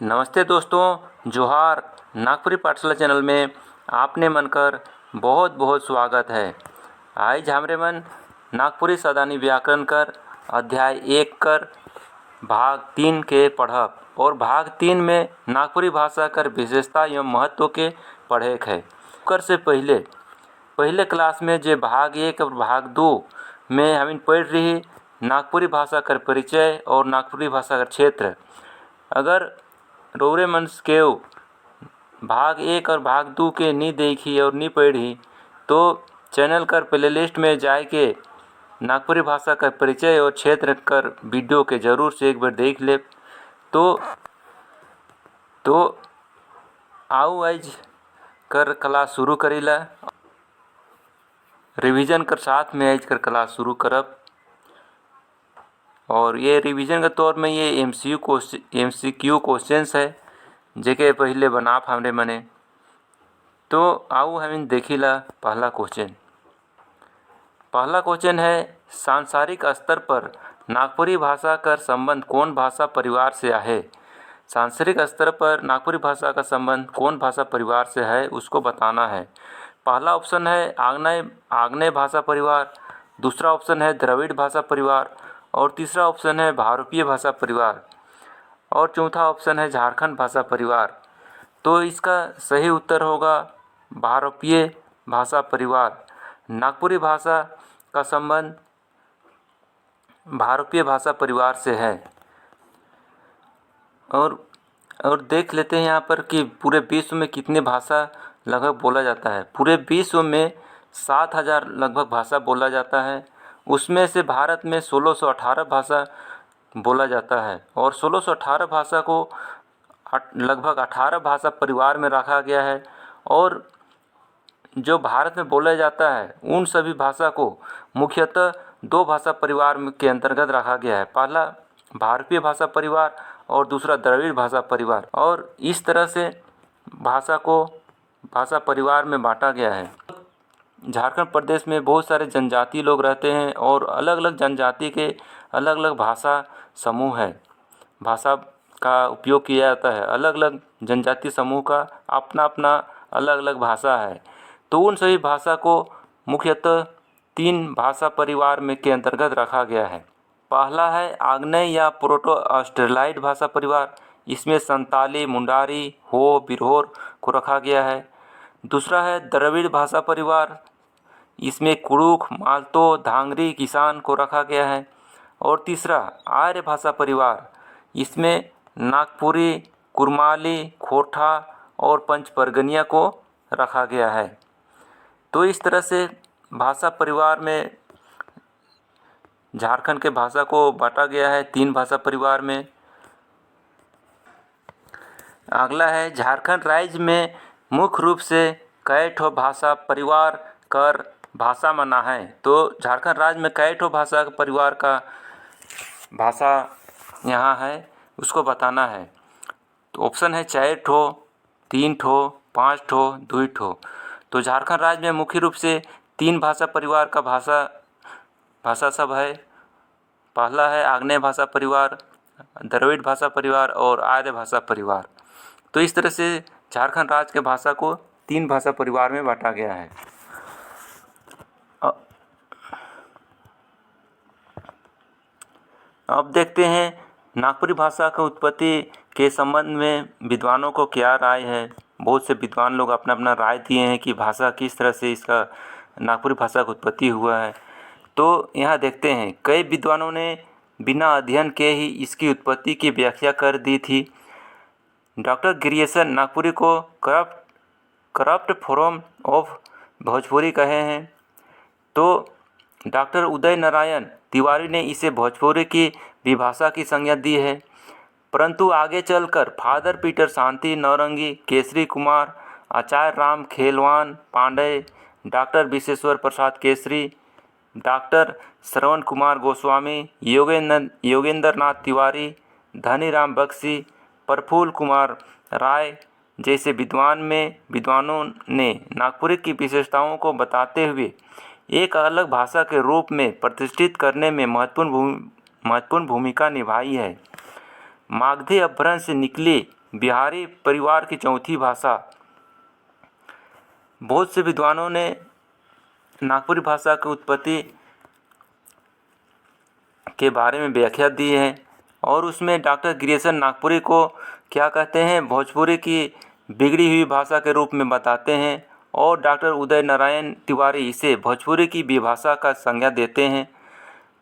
नमस्ते दोस्तों, जोहार। नागपुरी पाठशाला चैनल में आपने मन कर बहुत बहुत स्वागत है। आज हमरे मन नागपुरी सदानी व्याकरण कर अध्याय 1 कर भाग 3 के पढ़ब और भाग 3 में नागपुरी भाषा कर विशेषता एवं महत्व के पढ़ेक है। कर से पहले क्लास में जे भाग 1 और भाग 2 में हम पढ़ रही नागपुरी भाषा कर परिचय और नागपुरी भाषा का क्षेत्र। अगर रोरे मंस के भाग 1 और भाग 2 के नहीं देखी और नहीं पढ़ी तो चैनल कर प्लेलिस्ट में जाए के नागपुरी भाषा का परिचय और क्षेत्र कर वीडियो के जरूर से एक बार देख ले। तो आओ आज कर क्लास शुरू करीला। रिवीजन कर साथ में आज कर क्लास शुरू करब और ये रिवीजन के तौर में ये MCQ क्वेश्चंस है जेके पहले बनाप हमरे मने। तो आओ हम देखिला पहला क्वेश्चन है सांसारिक स्तर पर नागपुरी भाषा का संबंध कौन भाषा परिवार से है। सांसारिक स्तर पर नागपुरी भाषा का संबंध कौन भाषा परिवार से है उसको बताना है। पहला ऑप्शन है आग्नेय भाषा परिवार, दूसरा ऑप्शन है द्रविड़ भाषा परिवार और तीसरा ऑप्शन है भारोपीय भाषा परिवार और चौथा ऑप्शन है झारखंड भाषा परिवार। तो इसका सही उत्तर होगा भारोपीय भाषा परिवार। नागपुरी भाषा का संबंध भारोपीय भाषा परिवार से है। और देख लेते हैं यहाँ पर कि पूरे विश्व में कितने भाषा लगभग बोला जाता है। पूरे विश्व में 7,000 लगभग भाषा बोला जाता है। उसमें से भारत में 1618 भाषा बोला जाता है और 1618 भाषा को लगभग 18 भाषा परिवार में रखा गया है। और जो भारत में बोला जाता है उन सभी भाषा को मुख्यतः 2 भाषा परिवार के अंतर्गत रखा गया है। पहला भारतीय भाषा परिवार और दूसरा द्रविड़ भाषा परिवार। और इस तरह से भाषा को भाषा परिवार में बांटा गया है। झारखंड प्रदेश में बहुत सारे जनजाति लोग रहते हैं और अलग अलग जनजाति के अलग अलग भाषा समूह है। भाषा का उपयोग किया जाता है। अलग अलग जनजाति समूह का अपना अपना अलग अलग भाषा है। तो उन सभी भाषा को मुख्यतः 3 भाषा परिवार में के अंतर्गत रखा गया है। पहला है आग्नेय या प्रोटो ऑस्ट्रेलाइड भाषा परिवार। इसमें संताली, मुंडारी, हो, बिरहोर को रखा गया है। दूसरा है द्रविड़ भाषा परिवार। इसमें कुड़ुख, मालतो, धांगरी, किसान को रखा गया है। और तीसरा आर्य भाषा परिवार। इसमें नागपुरी, कुरमाली, खोरठा और पंचपरगनिया को रखा गया है। तो इस तरह से भाषा परिवार में झारखंड के भाषा को बांटा गया है 3 भाषा परिवार में। अगला है झारखंड राज्य में मुख्य रूप से कई ठो भाषा परिवार कर भाषा मना है। तो झारखंड राज्य में कई ठो भाषा परिवार का भाषा यहाँ है उसको बताना है। तो ऑप्शन है 4 ठो, 3 ठो, 5 ठो, 2 ठो। तो झारखंड राज्य में मुख्य रूप से 3 भाषा परिवार का भाषा सब है। पहला है आग्नेय भाषा परिवार, द्रविड़ भाषा परिवार और आर्य भाषा परिवार। तो इस तरह से झारखंड राज्य के भाषा को 3 भाषा परिवार में बांटा गया है। अब देखते हैं नागपुरी भाषा की उत्पत्ति के संबंध में विद्वानों को क्या राय है। बहुत से विद्वान लोग अपना अपना राय दिए हैं कि भाषा किस तरह से इसका नागपुरी भाषा का उत्पत्ति हुआ है। तो यहाँ देखते हैं कई विद्वानों ने बिना अध्ययन के ही इसकी उत्पत्ति की व्याख्या कर दी थी। डॉक्टर ग्रियर्सन नागपुरी को करप्ट फॉर्म ऑफ भोजपुरी कहे हैं। तो डॉक्टर उदय नारायण तिवारी ने इसे भोजपुरी की विभाषा की संज्ञा दी है। परंतु आगे चलकर फादर पीटर शांति नौरंगी, केसरी कुमार, आचार्य राम खेलवान पांडे, डॉक्टर विश्वेश्वर प्रसाद केसरी, डॉक्टर श्रवण कुमार गोस्वामी, योगेंद्र नाथ तिवारी, धनीराम बख्शी, प्रफुल्ल कुमार राय जैसे विद्वानों ने नागपुरी की विशेषताओं को बताते हुए एक अलग भाषा के रूप में प्रतिष्ठित करने में महत्वपूर्ण भूमिका निभाई है। मागधी अपभ्रंश से निकली बिहारी परिवार की चौथी भाषा। बहुत से विद्वानों ने नागपुरी भाषा की उत्पत्ति के बारे में व्याख्या दी है और उसमें डॉक्टर गिरीशन नागपुरी को क्या कहते हैं, भोजपुरी की बिगड़ी हुई भाषा के रूप में बताते हैं और डॉक्टर उदय नारायण तिवारी इसे भोजपुरी की विभाषा का संज्ञा देते हैं।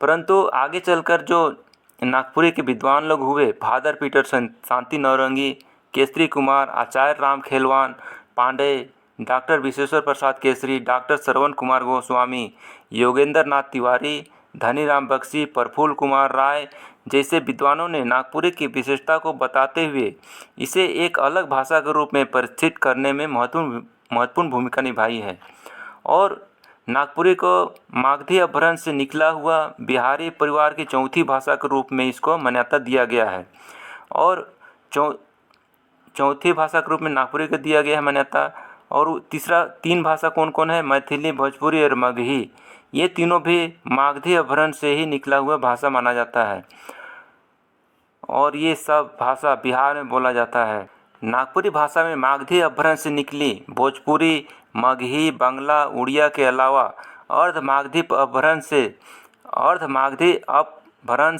परंतु आगे चलकर जो नागपुरी के विद्वान लोग हुए, फादर पीटरसन, शांति नौरंगी, केसरी कुमार, आचार्य राम खेलवान पांडे, डॉक्टर विश्वेश्वर प्रसाद केसरी, डॉक्टर श्रवण कुमार गोस्वामी, योगेंद्र नाथ तिवारी, धनीराम बख्शी, प्रफुल्ल कुमार राय जैसे विद्वानों ने नागपुरी की विशेषता को बताते हुए इसे एक अलग भाषा के रूप में परिचित करने में महत्वपूर्ण भूमिका निभाई है। और नागपुरी को मागधी अपभ्रंश से निकला हुआ बिहारी परिवार की चौथी भाषा के रूप में इसको मान्यता दिया गया है। और चौथी भाषा के रूप में नागपुरी को दिया गया है मान्यता। और तीसरा तीन भाषा कौन कौन है, मैथिली, भोजपुरी और मगही, ये तीनों भी मागधी अपभ्रंश से ही निकला हुआ भाषा माना जाता है और ये सब भाषा बिहार में बोला जाता है। नागपुरी भाषा में मागधी अपभ्रंश से निकली भोजपुरी, मगही, बंगला, उड़िया के अलावा अर्ध मागधी अपभ्रंश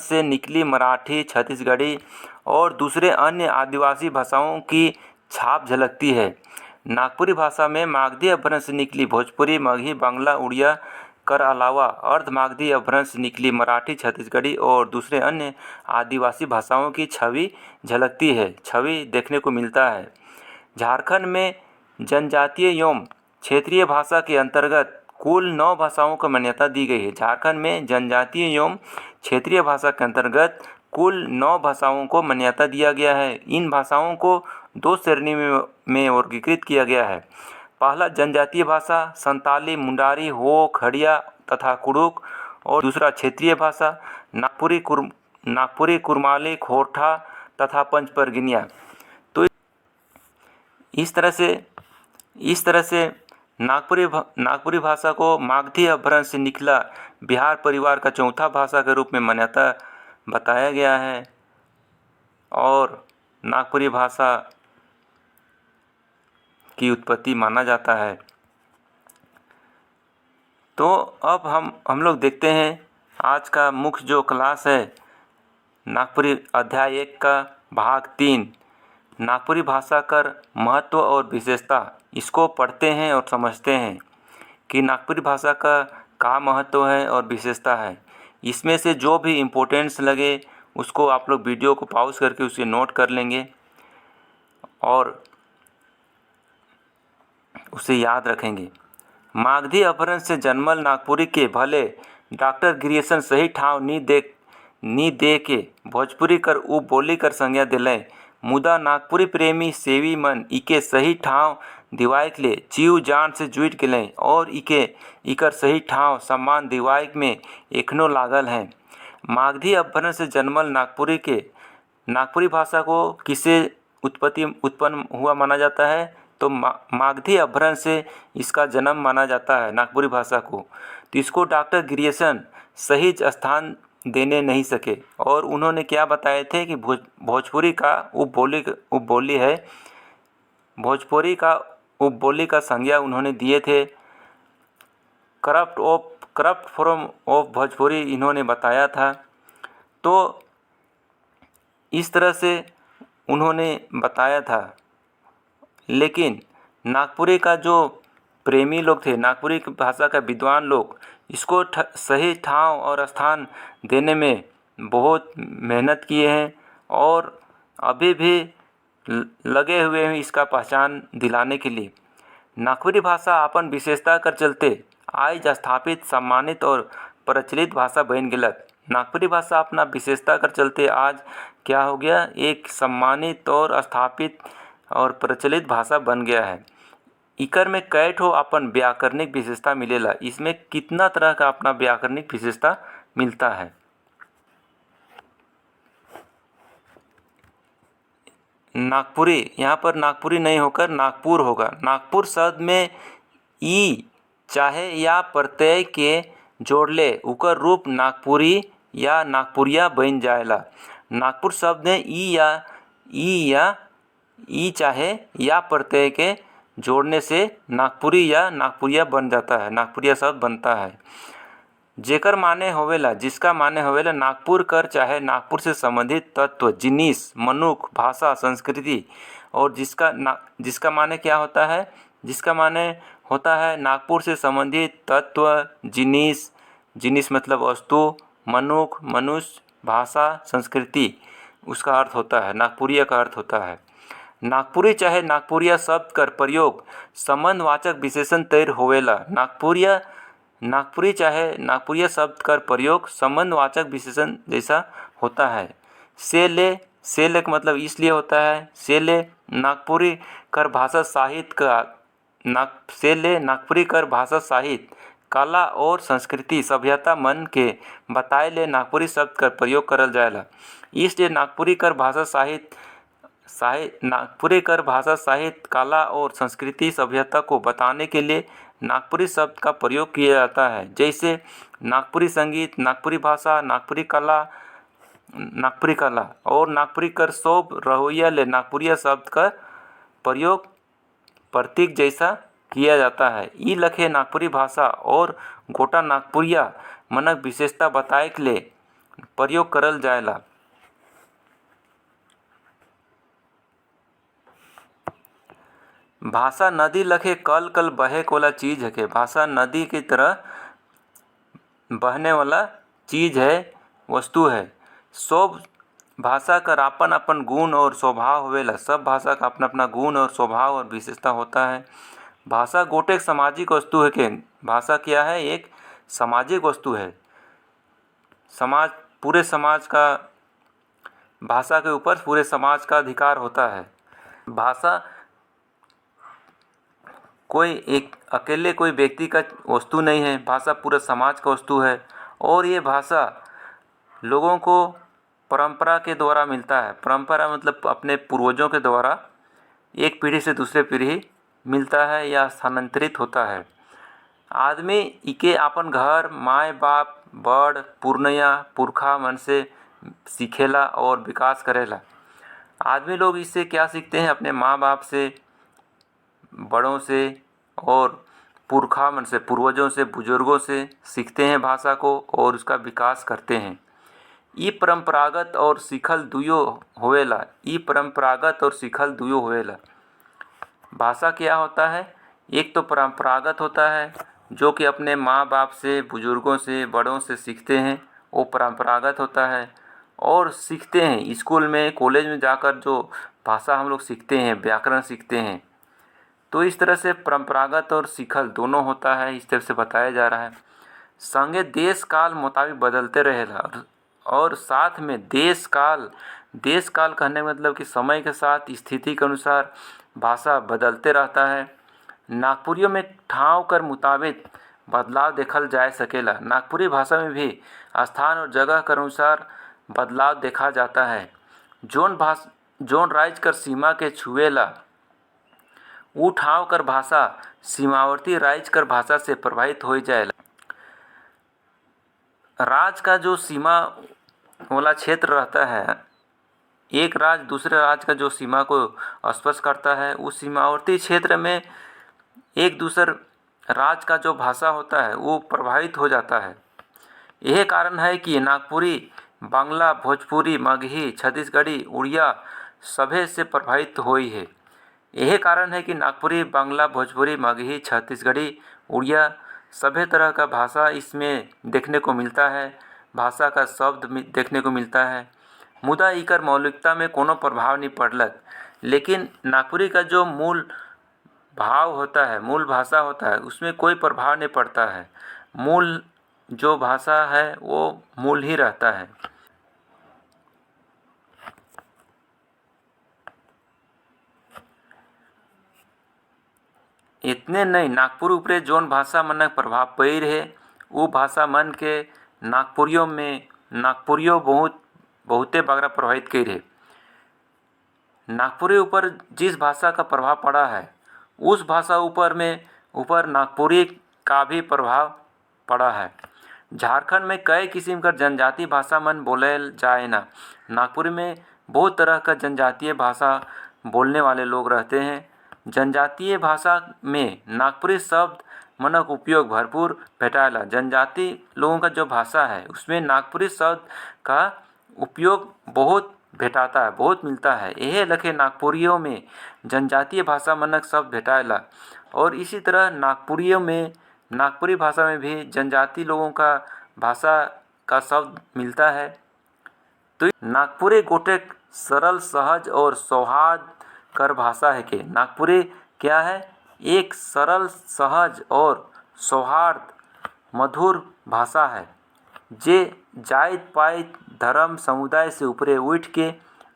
से निकली मराठी, छत्तीसगढ़ी और दूसरे अन्य आदिवासी भाषाओं की छाप झलकती है। नागपुरी भाषा में मागधी अपभ्रंश से निकली भोजपुरी, मगही, बंगला, उड़िया कर अलावा अर्ध मागधी अपभ्रंश से निकली मराठी, छत्तीसगढ़ी और दूसरे अन्य आदिवासी भाषाओं की छवि झलकती है, छवि देखने को मिलता है। झारखंड में जनजातीय एवं क्षेत्रीय भाषा के अंतर्गत कुल 9 भाषाओं को मान्यता दी गई है। झारखंड में जनजातीय एवं क्षेत्रीय भाषा के अंतर्गत कुल 9 भाषाओं को मान्यता दिया गया है। इन भाषाओं को 2 श्रेणी में वर्गीकृत किया गया है। पहला जनजातीय भाषा संताली, मुंडारी, हो, खड़िया तथा कुड़ुक और दूसरा क्षेत्रीय भाषा नागपुरी, कुरमाली, खोरठा तथा पंचपरगिनिया। तो इस तरह से नागपुरी भाषा को मागधी अपभ्रंश से निकला बिहार परिवार का चौथा भाषा के रूप में मान्यता बताया गया है और नागपुरी भाषा की उत्पत्ति माना जाता है। तो अब हम लोग देखते हैं आज का मुख्य जो क्लास है नागपुरी अध्याय 1 का भाग 3 नागपुरी भाषा कर महत्व और विशेषता, इसको पढ़ते हैं और समझते हैं कि नागपुरी भाषा का महत्व है और विशेषता है। इसमें से जो भी इम्पोर्टेंस लगे उसको आप लोग वीडियो को पॉज करके उसे नोट कर लेंगे और उसे याद रखेंगे। मागधी अपभ्रंश से जन्मल नागपुरी के भले डॉक्टर गिरीशन सही ठाव नी दे के भोजपुरी कर उप बोली कर संज्ञा दिलें, मुदा नागपुरी प्रेमी सेवी मन इके सही ठाव दिवाइक ले जीव जान से जुट गेलें और इकर सही ठाव सम्मान दिवाइक में एखनो लागल हैं। मागधी अपभ्रंश से जन्मल नागपुरी भाषा को किसे उत्पन्न हुआ माना जाता है, तो मागधी अपभ्रंश से इसका जन्म माना जाता है नागपुरी भाषा को। तो इसको डॉक्टर गिरीशन सही स्थान देने नहीं सके और उन्होंने क्या बताए थे कि भोजपुरी का उपबोली है, भोजपुरी का उपबोली का संज्ञा उन्होंने दिए थे। करप्ट फॉर्म ऑफ भोजपुरी इन्होंने बताया था। तो इस तरह से उन्होंने बताया था, लेकिन नागपुरी का जो प्रेमी लोग थे, नागपुरी भाषा का विद्वान लोग, इसको सही ठाव और स्थान देने में बहुत मेहनत किए हैं और अभी भी लगे हुए हैं इसका पहचान दिलाने के लिए। नागपुरी भाषा अपन विशेषता कर चलते आज स्थापित, सम्मानित और प्रचलित भाषा बन गिलक। नागपुरी भाषा अपना विशेषता कर चलते आज क्या हो गया, एक सम्मानित और स्थापित और प्रचलित भाषा बन गया है। इकर में कई ठो अपन व्याकरणिक विशेषता मिलेला। इसमें कितना तरह का अपना व्याकरणिक विशेषता मिलता है। नागपुरी, यहाँ पर नागपुरी नहीं होकर नागपुर होगा। नागपुर शब्द में ई चाहे या प्रत्यय के जोड़ले उकर रूप नागपुरी या नागपुरिया बन जाएला। नागपुर शब्द में ई या ई चाहे या प्रत्यय के जोड़ने से नागपुरी या नागपुरिया बन जाता है, नागपुरिया शब्द बनता है। जेकर माने होवेला, जिसका माने होवेला नागपुर कर चाहे नागपुर से संबंधित तत्व, जिनिस, मनुख, भाषा, संस्कृति। और जिसका माने क्या होता है? जिसका माने होता है नागपुर से संबंधित तत्व, जिनिस, जिनिस मतलब वस्तु, मनुख, मनुष्य, भाषा, संस्कृति, उसका अर्थ होता है, नागपुरिया का अर्थ होता है। नागपुरी चाहे नागपुरिया शब्द कर प्रयोग संबंधवाचक विशेषण तैर होवेला। नागपुरी चाहे नागपुरिया शब्द कर प्रयोग संबंधवाचक विशेषण जैसा होता है। से ले का मतलब इसलिए होता है, से ले नागपुरी कर भाषा साहित्य का से ले नागपुरी कर भाषा साहित्य, कला और संस्कृति, सभ्यता मन के बताए ले नागपुरी शब्द कर प्रयोग करल जाएला। इसलिए नागपुरी कर भाषा साहित्य, कला और संस्कृति, सभ्यता को बताने के लिए नागपुरी शब्द का प्रयोग किया जाता है। जैसे नागपुरी संगीत, नागपुरी भाषा, नागपुरी कला और नागपुरी कर शोभ रहोइया ले नागपुरिया शब्द का प्रयोग प्रतीक जैसा किया जाता है। ई लखे नागपुरी भाषा और गोटा नागपुरिया मनक विशेषता बताए के लिए प्रयोग करल जाएला। भाषा नदी लखे कल कल बहे वाला चीज है के, भाषा नदी की तरह बहने वाला चीज है, वस्तु है। सब भाषा का अपन अपन गुण और स्वभाव होवेला। सब भाषा का अपना अपना गुण और स्वभाव और विशेषता होता है। भाषा गोटे एक सामाजिक वस्तु है के, भाषा क्या है? एक सामाजिक वस्तु है। पूरे समाज का, भाषा के ऊपर पूरे समाज का अधिकार होता है। भाषा अकेले कोई व्यक्ति का वस्तु नहीं है, भाषा पूरे समाज का वस्तु है। और ये भाषा लोगों को परंपरा के द्वारा मिलता है। परंपरा मतलब अपने पूर्वजों के द्वारा एक पीढ़ी से दूसरे पीढ़ी मिलता है या स्थानांतरित होता है। आदमी इके अपन घर, माए बाप, बड़, पुरखा मन से सीखेला और विकास करेला। आदमी लोग इससे क्या सीखते हैं? अपने माँ बाप से, बड़ों से और पुरखा मन से, पूर्वजों से, बुजुर्गों से सीखते हैं भाषा को और उसका विकास करते हैं। ई परंपरागत और सीखल दुयो होवेला। भाषा क्या होता है? एक तो परंपरागत होता है जो कि अपने माँ बाप से, बुजुर्गों से, बड़ों से सीखते हैं, वो परंपरागत होता है। और सीखते हैं स्कूल में, कॉलेज में जाकर जो भाषा हम लोग सीखते हैं, व्याकरण सीखते हैं। तो इस तरह से परंपरागत और सीखल दोनों होता है, इस तरह से बताया जा रहा है। संगे देश काल मुताबिक बदलते रहेला। और साथ में देश काल कहने का मतलब कि समय के साथ, स्थिति के अनुसार भाषा बदलते रहता है। नागपुरियों में ठाव कर मुताबिक बदलाव देखल जा सकेला। नागपुरी भाषा में भी स्थान और जगह के अनुसार बदलाव देखा जाता है। जोन राज्य कर सीमा के छुएला ऊ ठाव कर भाषा सीमावर्ती राज्य कर भाषा से प्रभावित हो जाएला। राज्य का जो सीमा वाला क्षेत्र रहता है, एक राज्य दूसरे राज्य का जो सीमा को स्पर्श करता है, उस सीमावर्ती क्षेत्र में एक दूसरे राज्य का जो भाषा होता है वो प्रभावित हो जाता है। यह कारण है कि नागपुरी बांग्ला, भोजपुरी, मगही, छत्तीसगढ़ी, उड़िया सभे से प्रभावित हुई है। यही कारण है कि नागपुरी, बांग्ला, भोजपुरी, मगही, छत्तीसगढ़ी, उड़िया सभी तरह का भाषा इसमें देखने को मिलता है। भाषा का शब्द देखने को मिलता है। मुदा इकर मौलिकता में कोनो प्रभाव नहीं पड़लक। लेकिन नागपुरी का जो मूल भाव होता है, मूल भाषा होता है, उसमें कोई प्रभाव नहीं पड़ता है। मूल जो भाषा है वो मूल ही रहता है। इतने नहीं, नागपुर ऊपरे जोन भाषा मन प्रभाव पड़ है वो भाषा मन के नागपुरियों बहुते बगरा प्रभावित कर है। नागपुरी ऊपर जिस भाषा का प्रभाव पड़ा है उस भाषा ऊपर नागपुरी का भी प्रभाव पड़ा है। झारखंड में कई किस्म का जनजातीय भाषा मन बोले जाए ना। नागपुरी में बहुत तरह का जनजातीय भाषा बोलने वाले लोग रहते हैं। जनजातीय भाषा में नागपुरी शब्द मनक उपयोग भरपूर भेटाएला। जनजाति लोगों का जो भाषा है उसमें नागपुरी शब्द का उपयोग बहुत भेटाता है, बहुत मिलता है। यह लखे नागपुरियों में जनजातीय भाषा मनक शब्द भेटाएला। और इसी तरह नागपुरी भाषा में भी जनजाति लोगों का भाषा का शब्द मिलता है। तो नागपुरी गोटेक सरल, सहज और सौहार्द कर भाषा है कि नागपुरी क्या है? एक सरल, सहज और सौहार्द मधुर भाषा है जे जाइत पाइत धर्म समुदाय से ऊपरे उठ के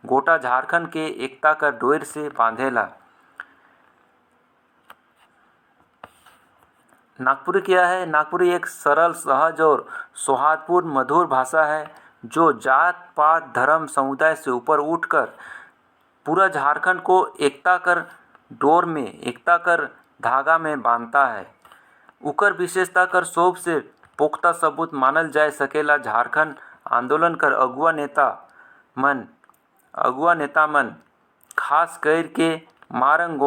गोटा झारखंड के एकता कर डोर से बांधेला। नागपुरी क्या है? नागपुरी एक सरल, सहज और सौहार्दपूर्ण मधुर भाषा है जो जात पात धर्म समुदाय से ऊपर उठकर पूरा झारखंड को एकता कर धागा में बांधता है। उकर विशेषता कर शोभ से पुख्ता सबूत मानल जाए सकेला झारखंड आंदोलन कर अगुआ नेता मन खास कर के मारंग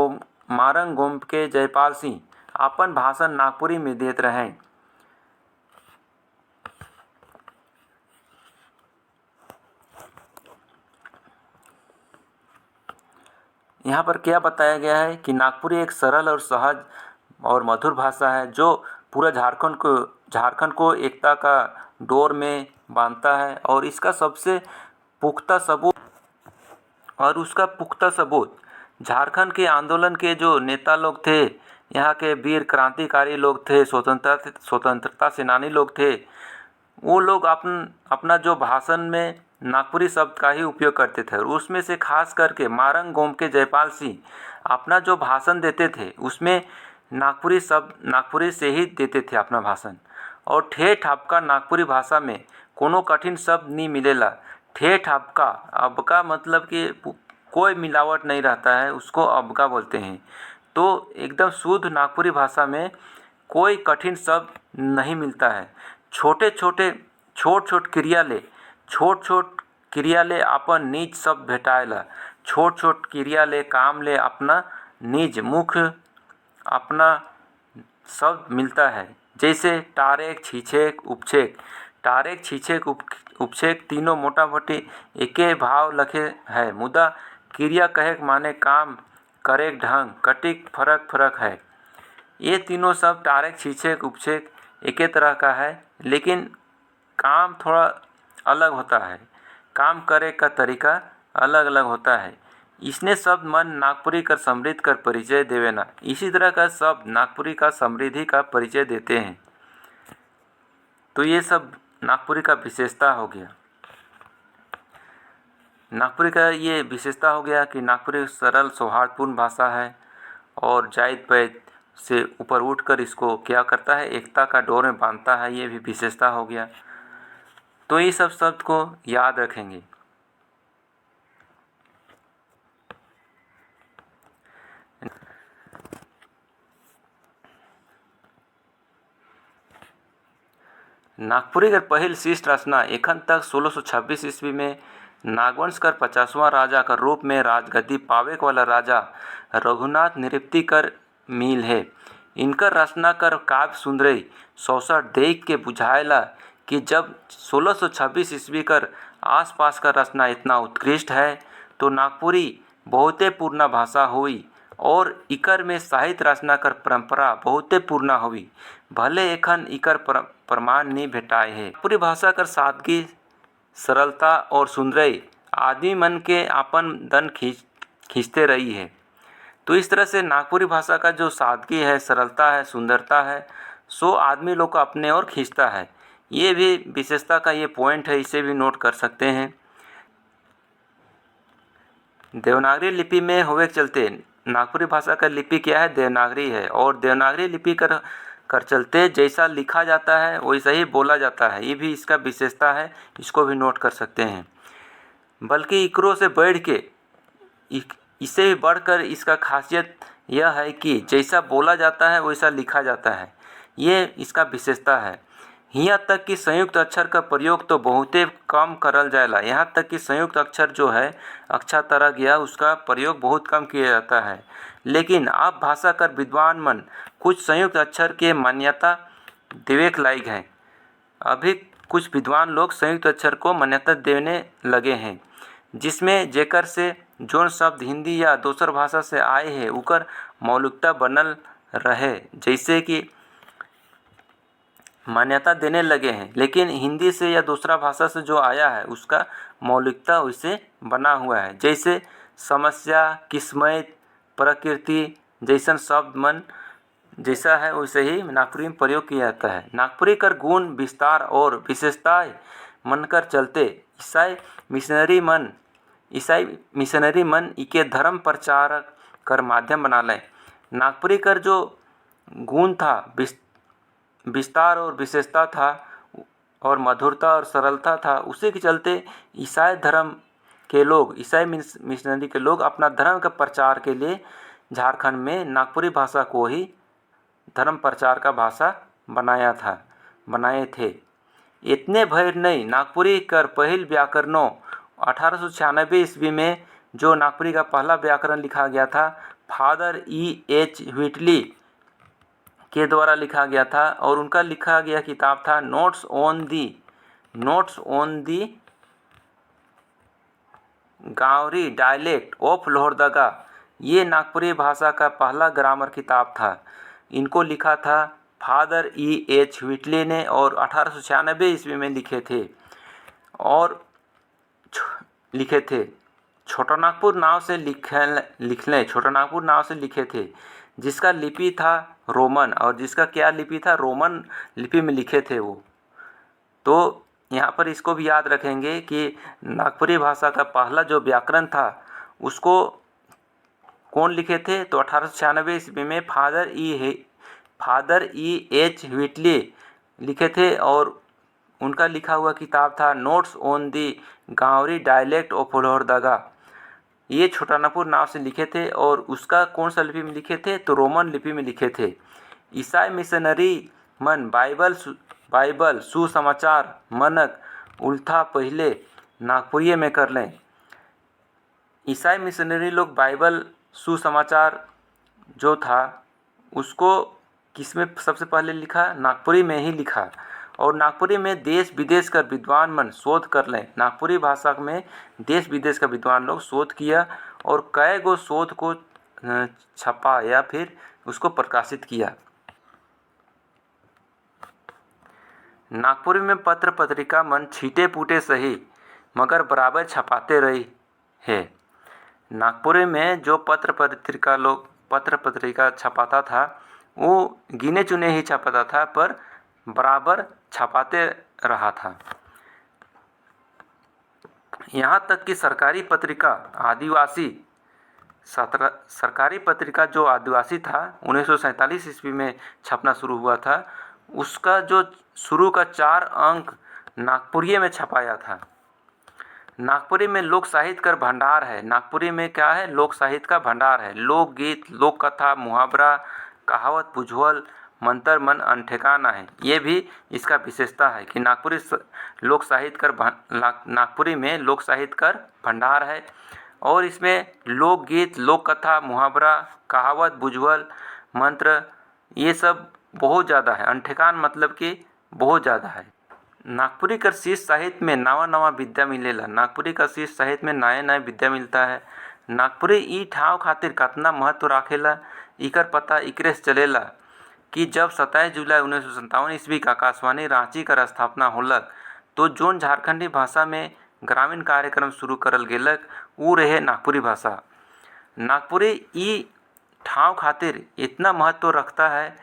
गोम के जयपाल सिंह अपन भाषण नागपुरी में देत रहे। यहाँ पर क्या बताया गया है कि नागपुरी एक सरल और सहज और मधुर भाषा है जो पूरा झारखंड को एकता का डोर में बांधता है। और इसका सबसे पुख्ता सबूत झारखंड के आंदोलन के जो नेता लोग थे, यहाँ के वीर क्रांतिकारी लोग थे, स्वतंत्रता सेनानी लोग थे, वो लोग अपना जो भाषण में नागपुरी शब्द का ही उपयोग करते थे। और उसमें से खास करके मारंग गोम के जयपाल सिंह अपना जो भाषण देते थे उसमें नागपुरी से ही देते थे अपना भाषण। और ठेठ आपका नागपुरी भाषा में कोनो कठिन शब्द नहीं मिलेला। ठेठ आपका, अबका मतलब कि कोई मिलावट नहीं रहता है, उसको अबका बोलते हैं। तो एकदम शुद्ध नागपुरी भाषा में कोई कठिन शब्द नहीं मिलता है। छोट क्रिया ले अपन निज शब्द भेटाएला। छोट क्रिया ले काम ले अपना निज मुख्य अपना शब्द मिलता है। जैसे टारेक, छीछेक, उपछेक। टारेक, छीछेक, उपछेक तीनों मोटा मोटी एके भाव लखे है, मुदा क्रिया कहे माने काम करे ढंग कटिक फरक है। ये तीनों सब टारेक, छीछेक, उपछेक एके तरह का है, लेकिन काम थोड़ा अलग होता है, काम करे का तरीका अलग अलग होता है। इसने शब्द मन नागपुरी का समृद्ध कर परिचय देवेना। इसी तरह का शब्द नागपुरी का समृद्धि का परिचय देते हैं। तो ये सब नागपुरी का विशेषता हो गया। नागपुरी का ये विशेषता हो गया कि नागपुरी सरल सौहार्दपूर्ण भाषा है और जाइत पाइत से ऊपर उठकर इसको क्या करता है, एकता का डोर में बांधता है। ये भी विशेषता हो गया। तो ये सब शब्द को याद रखेंगे। नागपुरी कर पहिल शिष्ट रचना एखन तक 1626 ईस्वी में नागवंश कर 50वां राजा कर रूप में राजगद्दी पावे वाला राजा रघुनाथ निरुक्ति कर मिल है। इनकर रचना कर काव्य सुंदरई 64 देख के बुझाएला कि जब 1626 ईस्वी कर आसपास का रचना इतना उत्कृष्ट है तो नागपुरी बहुते पूर्ण भाषा हुई और इकर में साहित्य रचना कर परंपरा बहुते पूर्ण हुई। भले एखन इकर प्रमाण नहीं भेटाए है। नागपुरी भाषा कर सादगी, सरलता और सुंदरई आदमी मन के आपन दन खींचते रही है। तो इस तरह से नागपुरी भाषा का जो सादगी है, सरलता है, सुंदरता है, सो आदमी लोग को अपने ओर खींचता है। ये भी विशेषता का ये पॉइंट है, इसे भी नोट कर सकते हैं। देवनागरी लिपि में होवे के चलते नागपुरी भाषा का लिपि क्या है, देवनागरी है। और देवनागरी लिपि कर चलते जैसा लिखा जाता है वैसा ही बोला जाता है। ये भी इसका विशेषता है, इसको भी नोट कर सकते हैं। बल्कि इकरो से बढ़ के इससे भी बढ़कर इसका खासियत यह है कि जैसा बोला जाता है वैसा लिखा जाता है। ये इसका विशेषता है। यहाँ तक कि संयुक्त अक्षर का प्रयोग तो बहुते कम करल जाएला। यहाँ तक कि संयुक्त अक्षर जो है अक्षर तरह गया उसका प्रयोग बहुत कम किया जाता है। लेकिन अब भाषा कर विद्वान मन कुछ संयुक्त अक्षर के मान्यता देवे के लायक हैं। अभी कुछ विद्वान लोग संयुक्त अक्षर को मान्यता देने लगे हैं, जिसमें जेकर से जोन शब्द हिंदी या दूसर भाषा से आए हैं उकर मौलिकता बनल रहे, जैसे कि मान्यता देने लगे हैं। लेकिन हिंदी से या दूसरा भाषा से जो आया है उसका मौलिकता वैसे बना हुआ है, जैसे समस्या, किस्मत, प्रकृति जैसन शब्द मन जैसा है वैसे ही नागपुरी में प्रयोग किया जाता है। नागपुरी कर गुण, विस्तार और विशेषताएं मनकर चलते ईसाई मिशनरी मन इके धर्म प्रचार कर माध्यम बना लें। नागपुरी कर जो गुण था, विस्तार और विशेषता था और मधुरता और सरलता था, उसी के चलते ईसाई धर्म के लोग, ईसाई मिशनरी के लोग अपना धर्म का प्रचार के लिए झारखंड में नागपुरी भाषा को ही धर्म प्रचार का भाषा बनाए थे। इतने भर नहीं, नागपुरी कर पहल व्याकरणों 1896 ईस्वी में जो नागपुरी का पहला व्याकरण लिखा गया था फादर E.H. व्हिटली के द्वारा लिखा गया था और उनका लिखा गया किताब था notes on the Gaonwari dialect of Lohardaga. ये नागपुरी भाषा का पहला ग्रामर किताब था। इनको लिखा था फादर E.H. व्हिटली ने और 1896 ईस्वी में लिखे थे। छोटा नागपुर नाव से लिखे थे, जिसका लिपि था रोमन और जिसका क्या लिपि था, रोमन लिपि में लिखे थे वो। तो यहाँ पर इसको भी याद रखेंगे कि नागपुरी भाषा का पहला जो व्याकरण था उसको कौन लिखे थे, तो 1896 ईस्वी में फादर E.H. व्हिटली लिखे थे और उनका लिखा हुआ किताब था notes on the Gaonwari dialect of Lohardaga. ये छोटा नागपुर नाव से लिखे थे और उसका कौन सा लिपि में लिखे थे, तो रोमन लिपि में लिखे थे। ईसाई मिशनरी मन बाइबल सुसमाचार मनक उल्था पहले नागपुरी में कर लें। ईसाई मिशनरी लोग बाइबल सुसमाचार जो था उसको किसमें सबसे पहले लिखा, नागपुरी में ही लिखा और नागपुरी में देश विदेश का विद्वान मन शोध कर लें। नागपुरी भाषा में देश विदेश का विद्वान लोग शोध किया और कई गो शोध को छपा या फिर उसको प्रकाशित किया। नागपुरी में पत्र पत्रिका मन छीटे फूटे सही मगर बराबर छपाते रही है। नागपुरी में जो पत्र पत्रिका छपाता था वो गिने चुने ही छपाता था पर बराबर छपाते रहा था। यहाँ तक कि सरकारी पत्रिका जो आदिवासी था 1947 ईस्वी में छपना शुरू हुआ था, उसका जो शुरू का 4 अंक नागपुरी में छपाया था। नागपुरी में लोक साहित्य का भंडार है। नागपुरी में क्या है, लोक साहित्य का भंडार है। लोकगीत, लोक कथा, मुहावरा, कहावत, पुझवल, मंतर मन अनठेकाना है। ये भी इसका विशेषता है कि नागपुरी में लोक साहित्य का भंडार है और इसमें लोकगीत, लोक कथा, मुहावरा, कहावत, बुझवल, मंत्र ये सब बहुत ज़्यादा है। अनठेकान मतलब कि बहुत ज़्यादा है। नागपुरी का शिष्य साहित्य में नवा विद्या मिलेला। नागपुरी का शिष्य साहित्य में नए विद्या मिलता है। नागपुरी ई ठाव खातिर कितना महत्व राखेला इकर पता इकरे से चलेला कि जब 27 जुलाई 1957 ईस्वी का आकाशवाणी रांची का स्थापना होलक तो जोन झारखंडी भाषा में ग्रामीण कार्यक्रम शुरू करल गेलक वो रहे नागपुरी भाषा। नागपुरी ई ठाव खातिर इतना महत्व रखता है,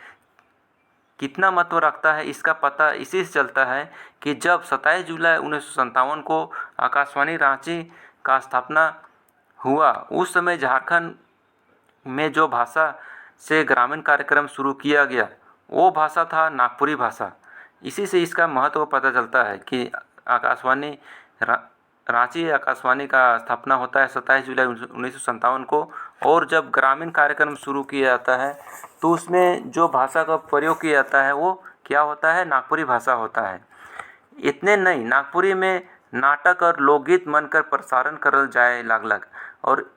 कितना महत्व रखता है इसका पता इसी से चलता है कि जब 27 जुलाई 1957 को आकाशवाणी रांची का स्थापना हुआ उस समय झारखंड में जो भाषा से ग्रामीण कार्यक्रम शुरू किया गया वो भाषा था नागपुरी भाषा। इसी से इसका महत्व पता चलता है कि आकाशवाणी रांची आकाशवाणी का स्थापना होता है 27 जुलाई 1957 को और जब ग्रामीण कार्यक्रम शुरू किया जाता है तो उसमें जो भाषा का प्रयोग किया जाता है वो क्या होता है, नागपुरी भाषा होता है। इतने नहीं, नागपुरी में नाटक और लोकगीत मनकर प्रसारण करल जाए लागलक। और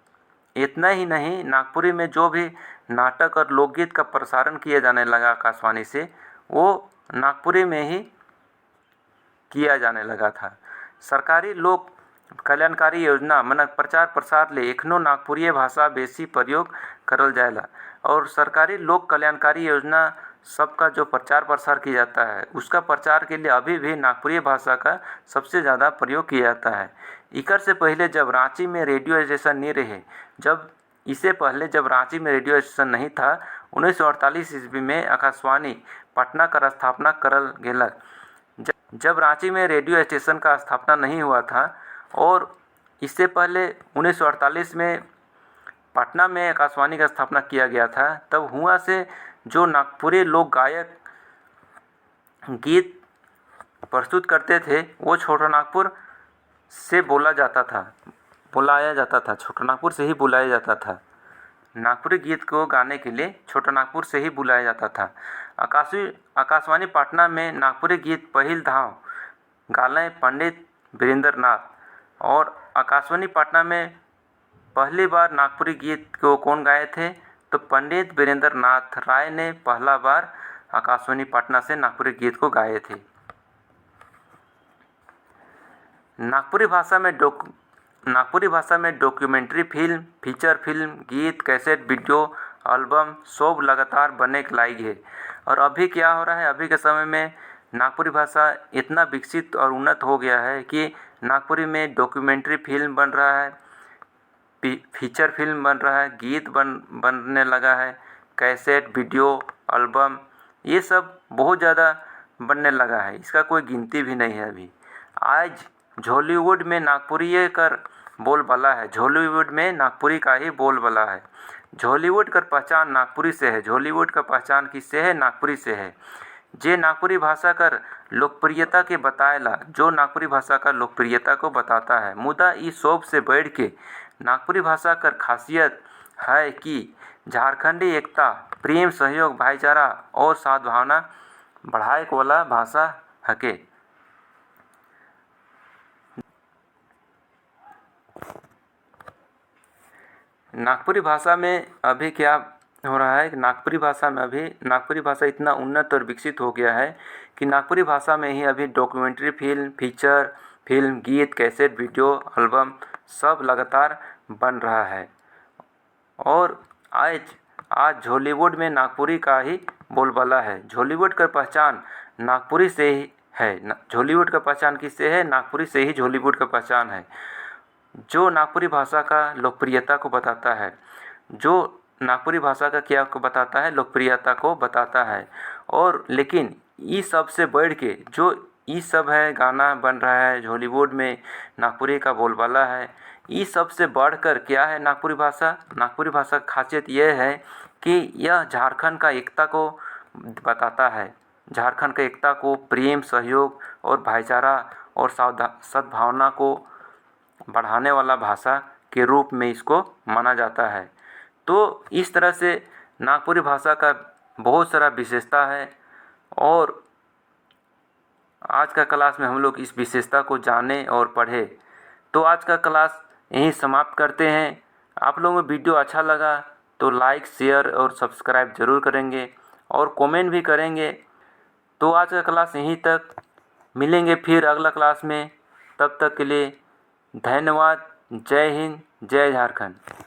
इतना ही नहीं, नागपुरी में जो भी नाटक और लोकगीत का प्रसारण किया जाने लगा आकाशवाणी से, वो नागपुरी में ही किया जाने लगा था। सरकारी लोक कल्याणकारी योजना मन प्रचार प्रसार ले एखनो नागपुरी भाषा बेसी प्रयोग करल जाएला। और सरकारी लोक कल्याणकारी योजना सबका जो प्रचार प्रसार किया जाता है, उसका प्रचार के लिए अभी भी नागपुरी भाषा का सबसे ज़्यादा प्रयोग किया जाता है। इकर से पहले जब रांची में रेडियो स्टेशन नहीं रहे, इससे पहले जब रांची में रेडियो स्टेशन नहीं था, 1948 ईस्वी में आकाशवाणी पटना का स्थापना करल गेलक। जब रांची में रेडियो स्टेशन का स्थापना नहीं हुआ था और इससे पहले 1948 में पटना में आकाशवाणी का स्थापना किया गया था, तब हुआ से जो नागपुरी लोक गायक गीत प्रस्तुत करते थे, वो छोटा नागपुर से बुलाया जाता था, छोटा नागपुर से ही बुलाया जाता था। नागपुरी गीत को गाने के लिए छोटा नागपुर से ही बुलाया जाता था। आकाशवाणी पटना में नागपुरी गीत पहिल धाव गाले पंडित वीरेंद्र नाथ। और आकाशवाणी पटना में पहली बार नागपुरी गीत को कौन गाए थे, तो पंडित वीरेंद्र नाथ राय ने पहला बार आकाशवाणी पटना से नागपुरी गीत को गाए थे। नागपुरी भाषा में डॉक्यूमेंट्री फिल्म, फीचर फिल्म, गीत, कैसेट, वीडियो, एल्बम सब लगातार बने लायक है। और अभी क्या हो रहा है, अभी के समय में नागपुरी भाषा इतना विकसित और उन्नत हो गया है कि नागपुरी में डॉक्यूमेंट्री फिल्म बन रहा है, फीचर फिल्म बन रहा है, गीत बनने लगा है, कैसेट, वीडियो, एल्बम, ये सब बहुत ज़्यादा बनने लगा है। इसका कोई गिनती भी नहीं है अभी। आज हॉलीवुड में नागपुरी कर बोलबाला है, हॉलीवुड में नागपुरी का ही बोलबाला है। हॉलीवुड का पहचान नागपुरी से है। हॉलीवुड का पहचान किससे है, नागपुरी से है। जे नागपुरी भाषा कर लोकप्रियता के बताएला, जो नागपुरी भाषा का लोकप्रियता को बताता है। मुदा इस सब से बढ़ के नागपुरी भाषा कर खासियत है कि झारखंडी एकता, प्रेम, सहयोग, भाईचारा और सद्भावना बढ़ाए वाला भाषा हके। नागपुरी भाषा में अभी क्या हो रहा है, नागपुरी भाषा इतना उन्नत और विकसित हो गया है कि नागपुरी भाषा में ही अभी डॉक्यूमेंट्री फिल्म, फीचर फिल्म, गीत, कैसेट, वीडियो, एल्बम सब लगातार बन रहा है। और आज हॉलीवुड में नागपुरी का ही बोलबाला है। हॉलीवुड का पहचान नागपुरी से ही है। हॉलीवुड का पहचान किससे है, नागपुरी से ही हॉलीवुड का पहचान है, जो नागपुरी भाषा का लोकप्रियता को बताता है। जो नागपुरी भाषा का क्या को बताता है, लोकप्रियता को बताता है। और लेकिन इस सब से बढ़ के जो ये सब है, गाना बन रहा है हॉलीवुड में, नागपुरी का बोलबाला है, इस सब से बढ़कर क्या है नागपुरी भाषा की खासियत यह है कि यह झारखंड का एकता को बताता है। झारखंड का एकता को, प्रेम, सहयोग और भाईचारा और सद्भावना को बढ़ाने वाला भाषा के रूप में इसको माना जाता है। तो इस तरह से नागपुरी भाषा का बहुत सारा विशेषता है। और आज का क्लास में हम लोग इस विशेषता को जाने और पढ़े। तो आज का क्लास यहीं समाप्त करते हैं। आप लोगों को वीडियो अच्छा लगा तो लाइक, शेयर और सब्सक्राइब ज़रूर करेंगे और कमेंट भी करेंगे। तो आज का क्लास यहीं तक, मिलेंगे फिर अगला क्लास में। तब तक के लिए धन्यवाद। जय हिंद, जय झारखंड।